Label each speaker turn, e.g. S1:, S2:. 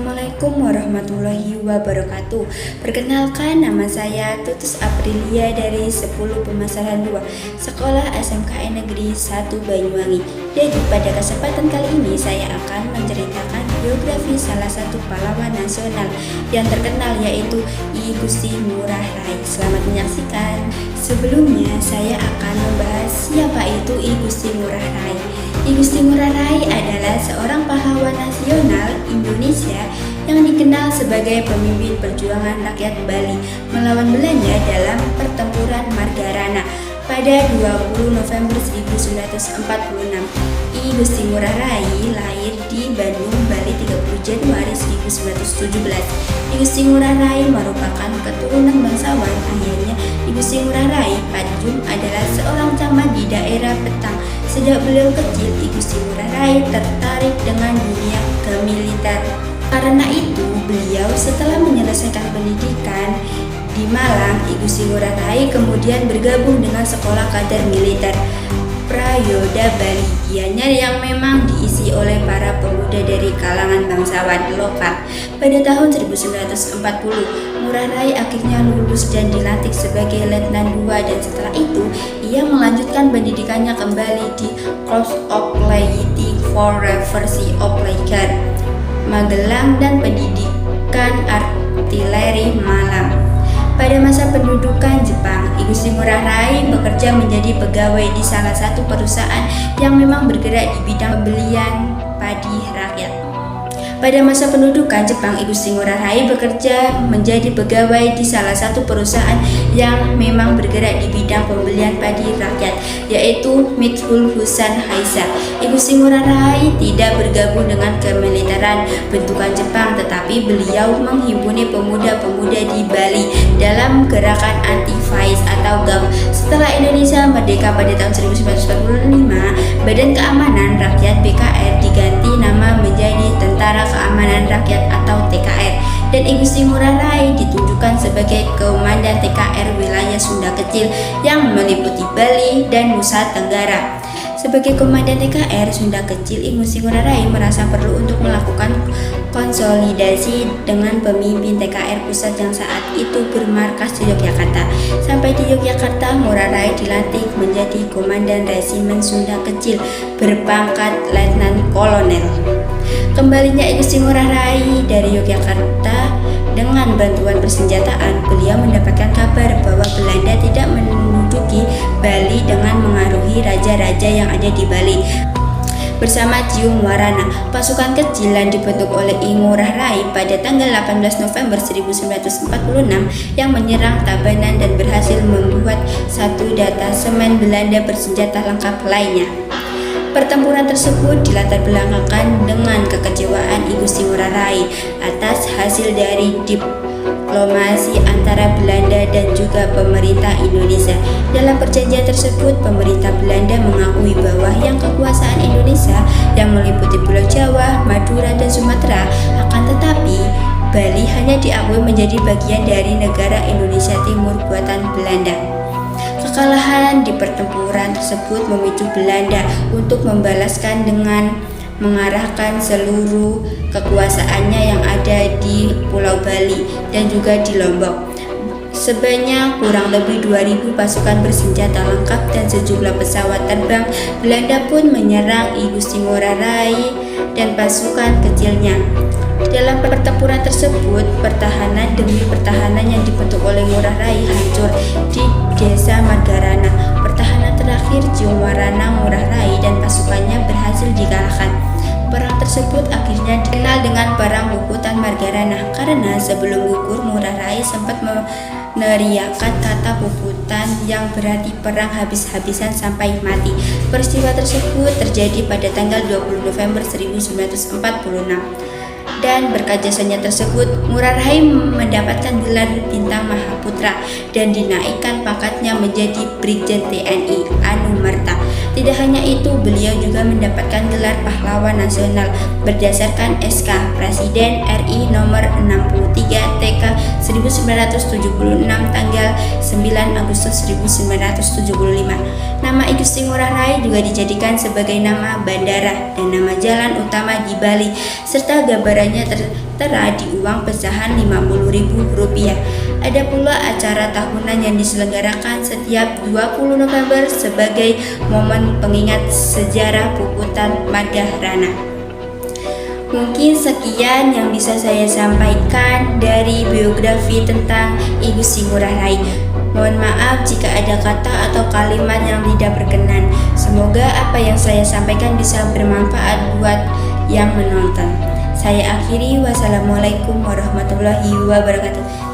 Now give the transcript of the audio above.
S1: Assalamualaikum warahmatullahi wabarakatuh. Perkenalkan, nama saya Tutus Aprilia dari 10 Pemasaran 2 Sekolah SMKN Negeri 1 Banyuwangi. Jadi pada kesempatan kali ini saya akan menceritakan biografi salah satu pahlawan nasional yang terkenal, yaitu I Gusti Ngurah Rai. Selamat menyaksikan. Sebelumnya saya akan membahas siapa itu I Gusti Ngurah Rai. I Gusti Ngurah Rai adalah seorang pahlawan nasional Indonesia yang dikenal sebagai pemimpin perjuangan rakyat Bali melawan Belanda dalam pertempuran Margarana pada 20 November 1946. I Gusti Ngurah Rai lahir di Bandung, Bali 30 Januari 1917. I Gusti Ngurah Rai merupakan keturunan bangsawan. Ayahnya I Gusti Ngurah Rai Padjum adalah seorang camat di daerah Petang. Sejak beliau kecil, I Gusti Ngurah Rai tertarik dengan dunia kemiliter. Karena itu, beliau setelah menyelesaikan pendidikan di Malang, I Gusti Ngurah Rai kemudian bergabung dengan Sekolah Kader Militer Prayoda Bali. Ianya yang memang diisi oleh para pemuda dari kalangan bangsawan lokal. Pada tahun 1940, Ngurah Rai akhirnya lulus dan dilantik sebagai Letnan II, dan setelah itu ia melanjutkan pendidikannya kembali di Corps of Lighting for Reverse Operation Magelang dan Pendidikan Artileri Malang. Pada masa pendudukan Jepang, I Gusti Ngurah Rai bekerja menjadi pegawai di salah satu perusahaan yang memang bergerak di bidang pembelian padi rakyat. Pada masa pendudukan Jepang, I Gusti Ngurah Rai bekerja menjadi pegawai di salah satu perusahaan yang memang bergerak di bidang pembelian padi rakyat, yaitu Mitsui Fusan Haisa. I Gusti Ngurah Rai tidak bergabung dengan kemiliteran bentukan Jepang, tetapi beliau menghimpuni pemuda-pemuda di Bali dalam gerakan anti-faiz atau GAF. Setelah Indonesia merdeka pada tahun 1945, Badan Keamanan Rakyat BKR diganti nama menjadi Tentara Keamanan Rakyat atau TKR, dan I Gusti Ngurah Rai ditunjukkan sebagai Komandan TKR wilayah Sunda Kecil yang meliputi Bali dan Nusa Tenggara. Sebagai Komandan TKR Sunda Kecil, I Gusti Ngurah Rai merasa perlu untuk melakukan konsolidasi dengan pemimpin TKR pusat yang saat itu bermarkas di Yogyakarta. Sampai di Yogyakarta, Ngurah Rai dilantik menjadi Komandan Resimen Sunda Kecil berpangkat Letnan Kolonel. Kembalinya I Gusti Ngurah Rai dari Yogyakarta dengan bantuan persenjataan, beliau mendapatkan kabar bahwa Belanda tidak menduduki Bali dengan mengaruhi raja-raja yang ada di Bali. Bersama Cium Warana, pasukan kecil yang dibentuk oleh I Ngurah Rai pada tanggal 18 November 1946 yang menyerang Tabanan dan berhasil membuat satu detasemen Belanda bersenjata lengkap lainnya. Pertempuran tersebut dilatar belakangkan dengan kekecewaan I Gusti Ngurah Rai atas hasil dari diplomasi antara Belanda dan juga pemerintah Indonesia. Dalam perjanjian tersebut, pemerintah Belanda mengakui bahwa yang kekuasaan Indonesia yang meliputi Pulau Jawa, Madura, dan Sumatera, akan tetapi Bali hanya diakui menjadi bagian dari negara Indonesia Timur buatan Belanda. Kekalahan di pertempuran tersebut memicu Belanda untuk membalaskan dengan mengarahkan seluruh kekuasaannya yang ada di Pulau Bali dan juga di Lombok. Sebanyak kurang lebih 2.000 pasukan bersenjata lengkap dan sejumlah pesawat terbang Belanda pun menyerang I Gusti Ngurah Rai dan pasukan kecilnya. Dalam pertempuran tersebut, pertahanan demi pertahanan yang dibentuk oleh Ngurah Rai hancur di desa Margarana. Pertahanan terakhir Cium Warana, Ngurah Rai dan pasukannya berhasil dikalahkan. Perang tersebut akhirnya dikenal dengan Perang Puputan Margarana karena sebelum gugur Ngurah Rai sempat meneriakkan kata puputan yang berarti perang habis-habisan sampai mati. Peristiwa tersebut terjadi pada tanggal 20 November 1946. Dan berkat jasanya tersebut, Ngurah Rai mendapatkan gelar Bintang Mahaputra dan dinaikkan pangkatnya menjadi Brigjen TNI Anumerta. Tidak hanya itu, beliau juga mendapatkan gelar Pahlawan Nasional berdasarkan SK Presiden RI nomor 63 TK 1976 tanggal 9 Agustus 1975. Nama I Gusti Ngurah Rai juga dijadikan sebagai nama bandara dan nama jalan utama di Bali, serta gambarannya tertera di uang pecahan Rp50.000. Ada pula acara tahunan yang diselenggarakan setiap 20 November sebagai momen pengingat sejarah Puputan Magahrana. Mungkin sekian yang bisa saya sampaikan dari biografi tentang Ibu Sri Ngurah Rai. Mohon maaf jika ada kata atau kalimat yang tidak berkenan. Semoga apa yang saya sampaikan bisa bermanfaat buat yang menonton. Saya akhiri, wassalamualaikum warahmatullahi wabarakatuh.